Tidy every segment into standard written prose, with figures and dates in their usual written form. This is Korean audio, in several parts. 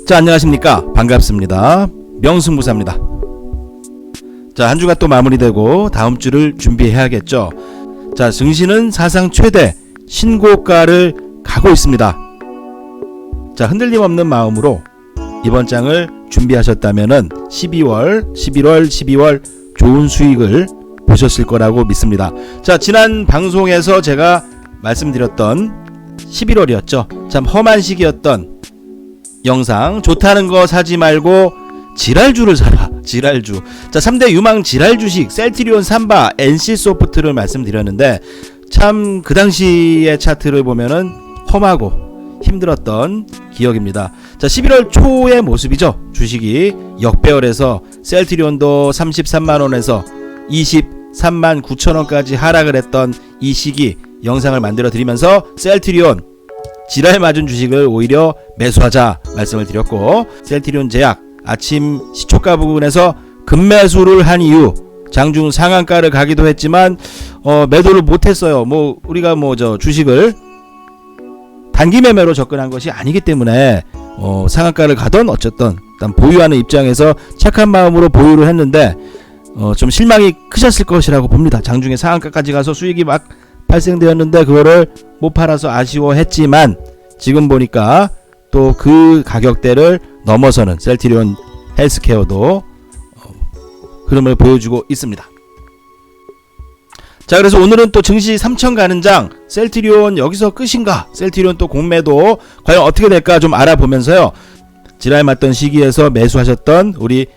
자, 안녕하십니까. 반갑습니다. 명승부사입니다. 자, 한 주가 또 마무리되고 다음 주를 준비해야겠죠. 자, 증시는 사상 최대 신고가를 가고 있습니다. 자, 흔들림 없는 마음으로 이번 장을 준비하셨다면은 11월, 12월 좋은 수익을 보셨을 거라고 믿습니다. 자, 지난 방송에서 제가 말씀드렸던 11월이었죠. 참 험한 시기였던 영상, 좋다는 거 사지 말고 지랄주를 사라. 지랄주. 자, 3대 유망 지랄 주식 셀트리온, 삼바, NC소프트를 말씀드렸는데 참 그 당시의 차트를 보면은 험하고 힘들었던 기억입니다. 자, 11월 초의 모습이죠. 주식이 역배열해서 셀트리온도 33만원에서 23만 9천원까지 하락을 했던 이 시기 영상을 만들어 드리면서 셀트리온 지랄 맞은 주식을 오히려 매수하자 말씀을 드렸고, 셀트리온 제약 아침 시초가 부근에서 급매수를 한 이유 장중 상한가를 가기도 했지만 매도를 못했어요. 우리가 주식을 단기 매매로 접근한 것이 아니기 때문에 상한가를 가던 어쨌든 일단 보유하는 입장에서 착한 마음으로 보유를 했는데 좀 실망이 크셨을 것이라고 봅니다. 장중에 상한가까지 가서 수익이 막 발생되었는데 그거를 못 팔아서 아쉬워했지만 지금 보니까 또 그 가격대를 넘어서는 셀트리온 헬스케어도 흐름을 보여주고 있습니다. 자, 그래서 오늘은 또 증시 3천 가는 장, 셀트리온 여기서 끝인가? 셀트리온 또 공매도 과연 어떻게 될까 좀 알아보면서요. 지랄 맞던 시기에서 매수하셨던 우리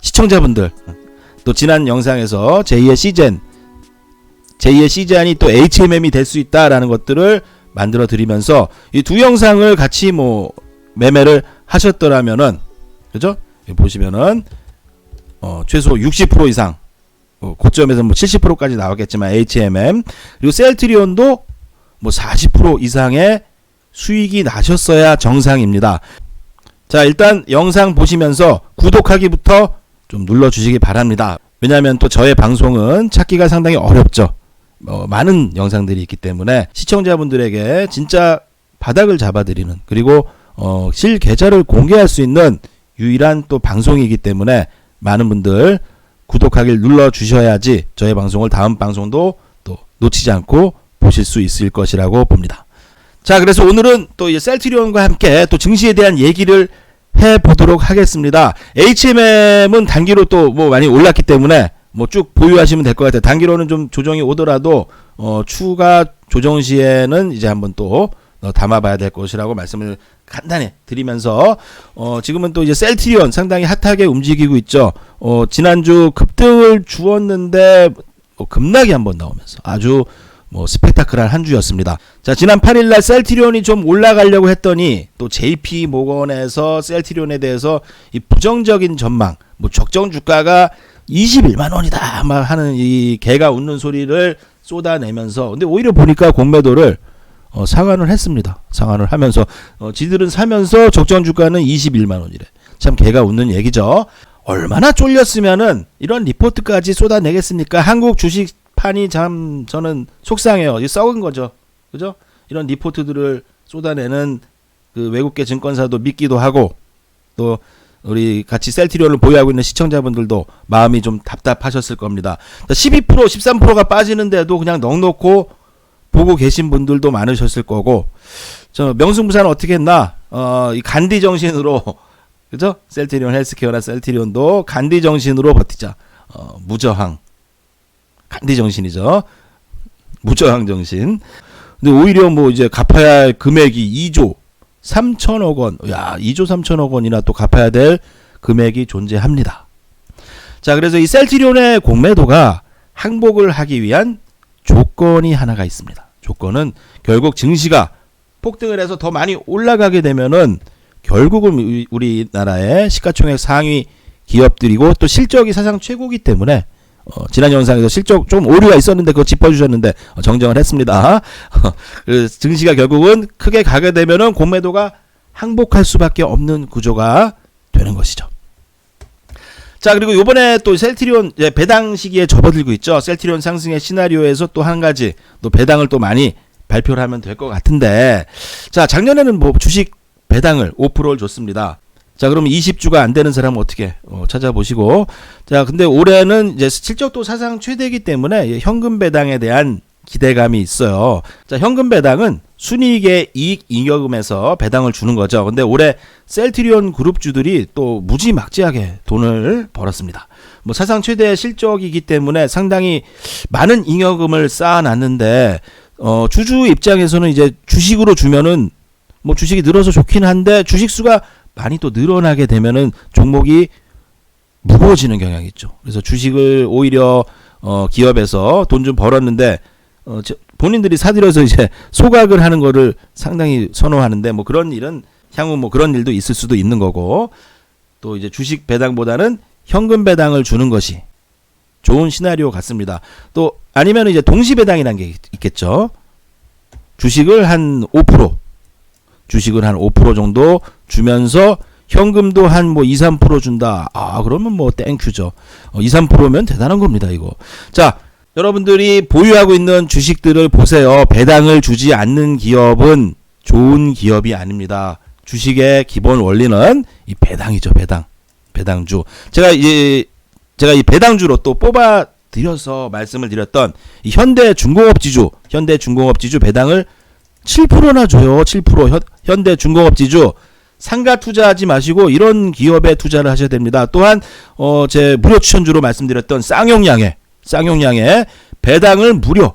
시청자분들, 또 지난 영상에서 제2의 시젠이 또 HMM이 될 수 있다라는 것들을 만들어 드리면서 이 두 영상을 같이 매매를 하셨더라면은, 그죠? 보시면은 최소 60% 이상, 고점에서 70%까지 나왔겠지만 HMM 그리고 셀트리온도 40% 이상의 수익이 나셨어야 정상입니다. 자, 일단 영상 보시면서 구독하기부터 좀 눌러주시기 바랍니다. 왜냐하면 또 저의 방송은 찾기가 상당히 어렵죠. 많은 영상들이 있기 때문에 시청자분들에게 진짜 바닥을 잡아드리는, 그리고 실 계좌를 공개할 수 있는 유일한 또 방송이기 때문에 많은 분들 구독하기를 눌러주셔야지 저의 방송을 다음 방송도 또 놓치지 않고 보실 수 있을 것이라고 봅니다. 자, 그래서 오늘은 또 이 셀트리온과 함께 또 증시에 대한 얘기를 해보도록 하겠습니다. HMM은 단기로 또 많이 올랐기 때문에 쭉 보유하시면 될 것 같아요. 단기로는 좀 조정이 오더라도 추가 조정 시에는 이제 한번 또 담아봐야 될 것이라고 말씀을 간단히 드리면서 지금은 또 이제 셀트리온 상당히 핫하게 움직이고 있죠. 지난주 급등을 주었는데 급락이 한번 나오면서 아주 스펙타클한 한 주였습니다. 자, 지난 8일날 셀트리온이 좀 올라가려고 했더니 또 JP 모건에서 셀트리온에 대해서 이 부정적인 전망, 적정 주가가 21만원이다 막 하는 이 개가 웃는 소리를 쏟아내면서, 근데 오히려 보니까 공매도를 상환을 했습니다. 상환을 하면서 지들은 사면서 적정 주가는 21만원이래. 참 개가 웃는 얘기죠. 얼마나 쫄렸으면은 이런 리포트까지 쏟아내겠습니까? 한국 주식판이 참 저는 속상해요. 이 썩은 거죠. 그죠? 이런 리포트들을 쏟아내는 그 외국계 증권사도 믿기도 하고, 또 우리 같이 셀트리온을 보유하고 있는 시청자분들도 마음이 좀 답답하셨을 겁니다. 12%, 13%가 빠지는데도 그냥 넉넉고 보고 계신 분들도 많으셨을 거고, 저 명승부사는 어떻게 했나? 이 간디 정신으로, 그죠? 셀트리온 헬스케어나 셀트리온도 간디 정신으로 버티자. 무저항. 간디 정신이죠. 무저항 정신. 근데 오히려 이제 갚아야 할 금액이 2조 3천억 원. 야, 2조 3천억 원이나 또 갚아야 될 금액이 존재합니다. 자, 그래서 이 셀트리온의 공매도가 항복을 하기 위한 조건이 하나가 있습니다. 조건은 결국 증시가 폭등을 해서 더 많이 올라가게 되면은 결국은 우리나라의 시가총액 상위 기업들이고 또 실적이 사상 최고이기 때문에 지난 영상에서 실적 좀 오류가 있었는데 그거 짚어주셨는데 정정을 했습니다. 증시가 결국은 크게 가게 되면은 공매도가 항복할 수밖에 없는 구조가 되는 것이죠. 자, 그리고 요번에 또 셀트리온 배당 시기에 접어들고 있죠. 셀트리온 상승의 시나리오에서 또 한 가지 또 배당을 또 많이 발표를 하면 될 것 같은데, 자, 작년에는 주식 배당을 5%를 줬습니다. 자, 그럼 20주가 안 되는 사람은 어떻게 찾아보시고. 자, 근데 올해는 이제 실적도 사상 최대이기 때문에 현금 배당에 대한 기대감이 있어요. 자, 현금 배당은 순이익의 이익 잉여금에서 배당을 주는 거죠. 근데 올해 셀트리온 그룹주들이 또 무지막지하게 돈을 벌었습니다. 뭐 사상 최대 실적이기 때문에 상당히 많은 잉여금을 쌓아놨는데 주주 입장에서는 이제 주식으로 주면은 뭐 주식이 늘어서 좋긴 한데 주식 수가 많이 또 늘어나게 되면은 종목이 무거워지는 경향이 있죠. 그래서 주식을 오히려 기업에서 돈 좀 벌었는데 본인들이 사들여서 이제 소각을 하는 거를 상당히 선호하는데 뭐 그런 일은 향후 뭐 그런 일도 있을 수도 있는 거고, 또 이제 주식 배당보다는 현금 배당을 주는 것이 좋은 시나리오 같습니다. 또 아니면 이제 동시 배당이라는 게 있겠죠. 주식을 한 5% 정도 주면서 현금도 한 뭐 2, 3% 준다. 그러면 뭐 땡큐죠. 2, 3%면 대단한 겁니다, 이거. 자, 여러분들이 보유하고 있는 주식들을 보세요. 배당을 주지 않는 기업은 좋은 기업이 아닙니다. 주식의 기본 원리는 이 배당이죠, 배당주. 제가 이 배당주로 또 뽑아 드려서 말씀을 드렸던 이 현대중공업지주 배당을 7%나 줘요. 7%. 현대중공업지주 상가 투자하지 마시고 이런 기업에 투자를 하셔야 됩니다. 또한 제 무료 추천주로 말씀드렸던 쌍용양에 배당을 무려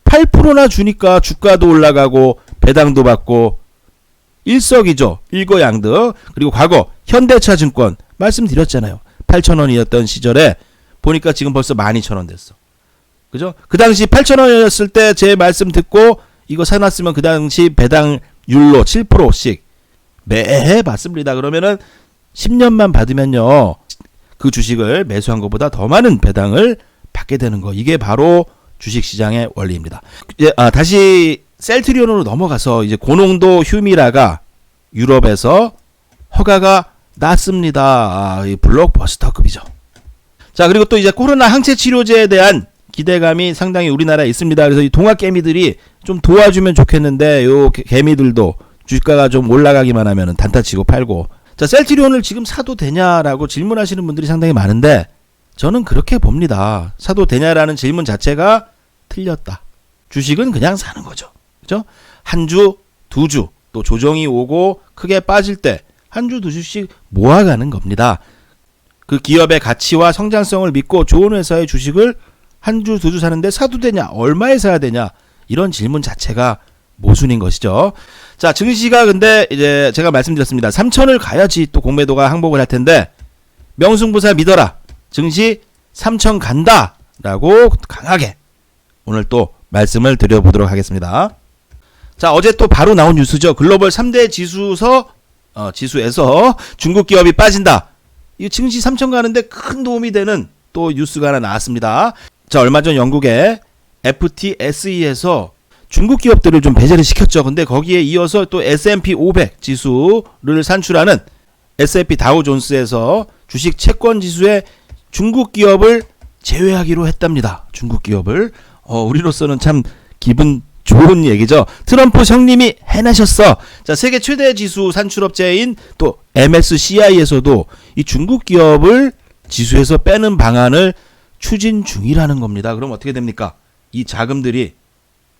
8%나 주니까 주가도 올라가고 배당도 받고 일석이조, 일거양득. 그리고 과거 현대차증권 말씀드렸잖아요. 8,000원이었던 시절에 보니까 지금 벌써 12,000원 됐어. 그죠? 그 당시 8,000원이었을 때 제 말씀 듣고 이거 사놨으면 그 당시 배당률로 7%씩 매해 받습니다. 그러면은 10년만 받으면요, 그 주식을 매수한 것보다 더 많은 배당을 받게 되는 거. 이게 바로 주식시장의 원리입니다. 이제 다시 셀트리온으로 넘어가서 이제 고농도 휴미라가 유럽에서 허가가 났습니다. 이 블록버스터급이죠. 자, 그리고 또 이제 코로나 항체 치료제에 대한 기대감이 상당히 우리나라에 있습니다. 그래서 이 동학 개미들이 좀 도와주면 좋겠는데 요 개미들도 주가가 좀 올라가기만 하면은 단타치고 팔고. 자, 셀트리온을 지금 사도 되냐라고 질문하시는 분들이 상당히 많은데 저는 그렇게 봅니다. 사도 되냐라는 질문 자체가 틀렸다. 주식은 그냥 사는 거죠. 그죠? 한 주, 두 주, 또 조정이 오고 크게 빠질 때 한 주, 두 주씩 모아가는 겁니다. 그 기업의 가치와 성장성을 믿고 좋은 회사의 주식을 한 주, 두 주 사는데 사도 되냐? 얼마에 사야 되냐? 이런 질문 자체가 모순인 것이죠. 자, 증시가 근데 이제 제가 말씀드렸습니다. 3,000을 가야지 또 공매도가 항복을 할 텐데 명승부사 믿어라. 증시 3,000 간다. 라고 강하게 오늘 또 말씀을 드려보도록 하겠습니다. 자, 어제 또 바로 나온 뉴스죠. 글로벌 3대 지수에서 중국 기업이 빠진다. 이 증시 3,000 가는데 큰 도움이 되는 또 뉴스가 하나 나왔습니다. 자, 얼마 전 영국의 FTSE에서 중국 기업들을 좀 배제를 시켰죠. 근데 거기에 이어서 또 S&P 500 지수를 산출하는 S&P 다우존스에서 주식 채권 지수에 중국 기업을 제외하기로 했답니다. 중국 기업을. 우리로서는 참 기분 좋은 얘기죠. 트럼프 형님이 해내셨어. 자, 세계 최대 지수 산출업체인 또 MSCI에서도 이 중국 기업을 지수에서 빼는 방안을 추진 중이라는 겁니다. 그럼 어떻게 됩니까? 이 자금들이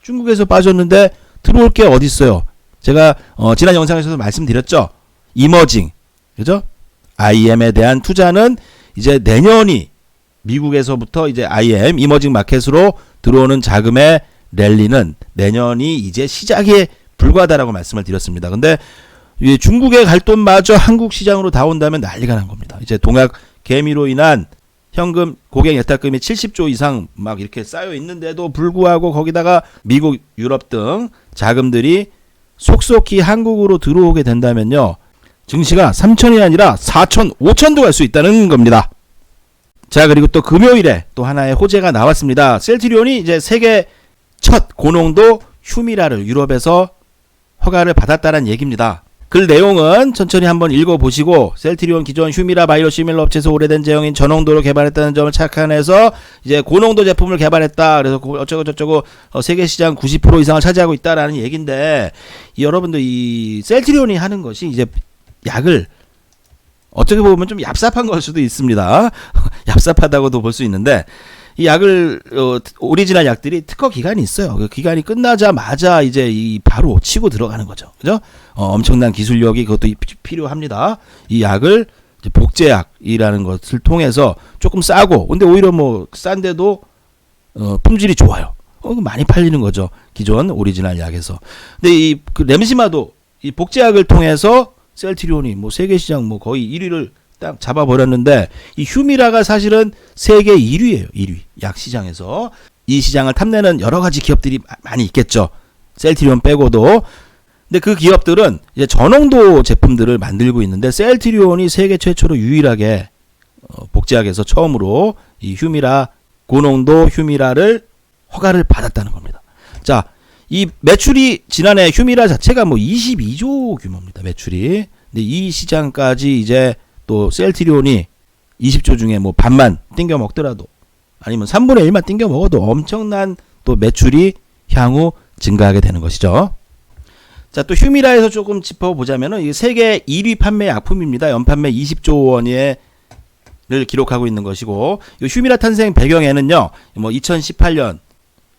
중국에서 빠졌는데 들어올 게 어디 있어요? 제가 지난 영상에서도 말씀드렸죠. 이머징, 그죠? IM에 대한 투자는 이제 내년이 미국에서부터 이제 IM 이머징 마켓으로 들어오는 자금의 랠리는 내년이 이제 시작에 불과하다라고 말씀을 드렸습니다. 근데 중국에 갈 돈마저 한국 시장으로 다 온다면 난리가 난 겁니다. 이제 동학 개미로 인한 현금 고객 예탁금이 70조 이상 막 이렇게 쌓여 있는데도 불구하고 거기다가 미국, 유럽 등 자금들이 속속히 한국으로 들어오게 된다면요, 증시가 3,000이 아니라 4,000, 5,000도 갈 수 있다는 겁니다. 자, 그리고 또 금요일에 또 하나의 호재가 나왔습니다. 셀트리온이 이제 세계 첫 고농도 휴미라를 유럽에서 허가를 받았다는 얘기입니다. 글 내용은 천천히 한번 읽어보시고, 셀트리온 기존 휴미라 바이오 시밀러 업체에서 오래된 제형인 저농도로 개발했다는 점을 착안해서 이제 고농도 제품을 개발했다. 그래서 어쩌고 저쩌고 세계 시장 90% 이상을 차지하고 있다라는 얘기인데, 여러분들 이 셀트리온이 하는 것이 이제 약을 어떻게 보면 좀 얍삽한 걸 수도 있습니다. 얍삽하다고도 볼 수 있는데 이 약을 오리지널 약들이 특허 기간이 있어요. 그 기간이 끝나자마자 이제 이 바로 치고 들어가는 거죠. 그죠? 엄청난 기술력이 그것도 필요합니다. 이 약을 이제 복제약이라는 것을 통해서 조금 싸고, 근데 오히려 뭐 싼데도 품질이 좋아요. 많이 팔리는 거죠. 기존 오리지널 약에서. 근데 그 렘시마도 이 복제약을 통해서 셀트리온이 뭐 세계 시장 뭐 거의 1위를 딱 잡아버렸는데, 이 휴미라가 사실은 세계 1위예요. 1위. 약 시장에서. 이 시장을 탐내는 여러 가지 기업들이 많이 있겠죠. 셀트리온 빼고도. 근데 그 기업들은 이제 저농도 제품들을 만들고 있는데, 셀트리온이 세계 최초로 유일하게 복제약에서 처음으로 이 휴미라, 고농도 휴미라를 허가를 받았다는 겁니다. 자, 이 매출이 지난해 휴미라 자체가 뭐 22조 규모입니다. 매출이. 근데 이 시장까지 이제 또 셀트리온이 20조 중에 뭐 반만 띵겨 먹더라도, 아니면 3분의 1만 띵겨 먹어도 엄청난 또 매출이 향후 증가하게 되는 것이죠. 자, 또 휴미라에서 조금 짚어보자면은 이 세계 1위 판매 약품입니다. 연판매 20조 원을 기록하고 있는 것이고, 이 휴미라 탄생 배경에는요, 뭐 2018년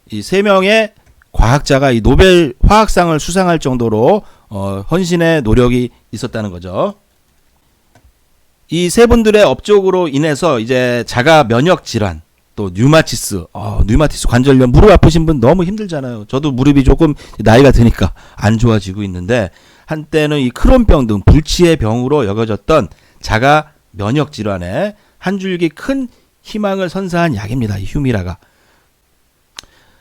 이 3명의 과학자가 이 노벨 화학상을 수상할 정도로 헌신의 노력이 있었다는 거죠. 이 세 분들의 업적으로 인해서 이제 자가 면역 질환, 또 류마티스 관절염, 무릎 아프신 분 너무 힘들잖아요. 저도 무릎이 조금 나이가 드니까 안 좋아지고 있는데, 한때는 이 크론병 등 불치의 병으로 여겨졌던 자가 면역 질환에 한 줄기 큰 희망을 선사한 약입니다. 이 휴미라가.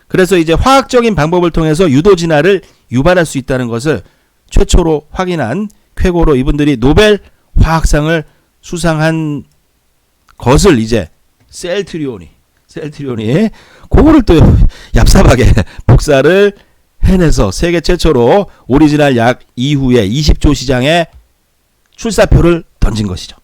그래서 이제 화학적인 방법을 통해서 유도진화를 유발할 수 있다는 것을 최초로 확인한 쾌거로 이분들이 노벨 화학상을 수상한 것을 이제 셀트리온이 그거를 또 얍삽하게 복사를 해내서 세계 최초로 오리지널 약 이후에 20조 시장에 출사표를 던진 것이죠.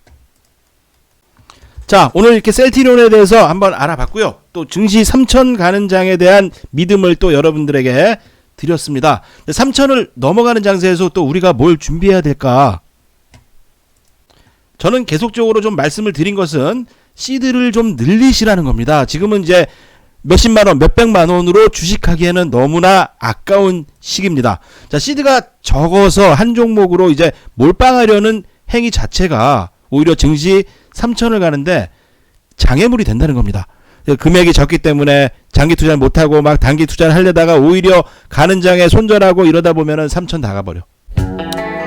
자, 오늘 이렇게 셀트리온에 대해서 한번 알아봤고요. 또 증시 3천 가는 장에 대한 믿음을 또 여러분들에게 드렸습니다. 3천을 넘어가는 장세에서 또 우리가 뭘 준비해야 될까? 저는 계속적으로 좀 말씀을 드린 것은 시드를 좀 늘리시라는 겁니다. 지금은 이제 몇십만 원, 몇백만 원으로 주식하기에는 너무나 아까운 시기입니다. 자, 시드가 적어서 한 종목으로 이제 몰빵하려는 행위 자체가 오히려 증시 3천을 가는데 장애물이 된다는 겁니다. 금액이 적기 때문에 장기 투자를 못하고 막 단기 투자를 하려다가 오히려 가는 장에 손절하고 이러다 보면은 3천 다 가버려.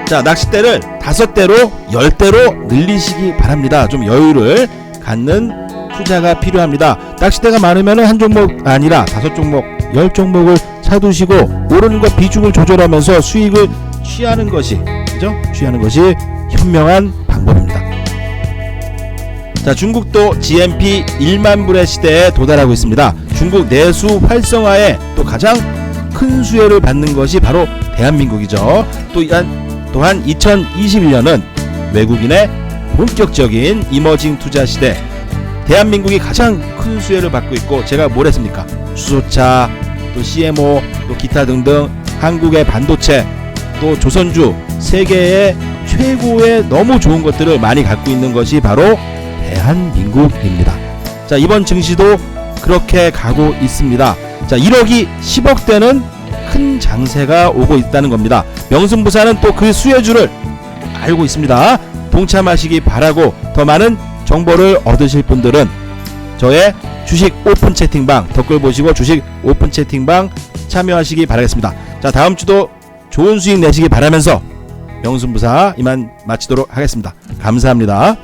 자, 낚싯대를 5대로 10대로 늘리시기 바랍니다. 좀 여유를 갖는 투자가 필요합니다. 낚싯대가 많으면은 한 종목 아니라 5종목, 10종목을 사두시고 오르는 것 비중을 조절하면서 수익을 취하는 것이, 그죠? 취하는 것이 현명한 방법입니다. 자, 중국도 GNP 1만 불의 시대에 도달하고 있습니다. 중국 내수 활성화에 또 가장 큰 수혜를 받는 것이 바로 대한민국이죠. 또한 2021년은 외국인의 본격적인 이머징 투자 시대, 대한민국이 가장 큰 수혜를 받고 있고, 제가 뭘 했습니까? 수소차, 또 CMO, 또 기타 등등 한국의 반도체, 또 조선주, 세계의 최고의 너무 좋은 것들을 많이 갖고 있는 것이 바로 대한민국입니다. 자, 이번 증시도 그렇게 가고 있습니다. 자, 1억이 10억 되는 큰 장세가 오고 있다는 겁니다. 명승부사는 또 그 수혜주를 알고 있습니다. 동참하시기 바라고, 더 많은 정보를 얻으실 분들은 저의 주식 오픈 채팅방 댓글 보시고 주식 오픈 채팅방 참여하시기 바라겠습니다. 자, 다음 주도 좋은 수익 내시기 바라면서 명승부사 이만 마치도록 하겠습니다. 감사합니다.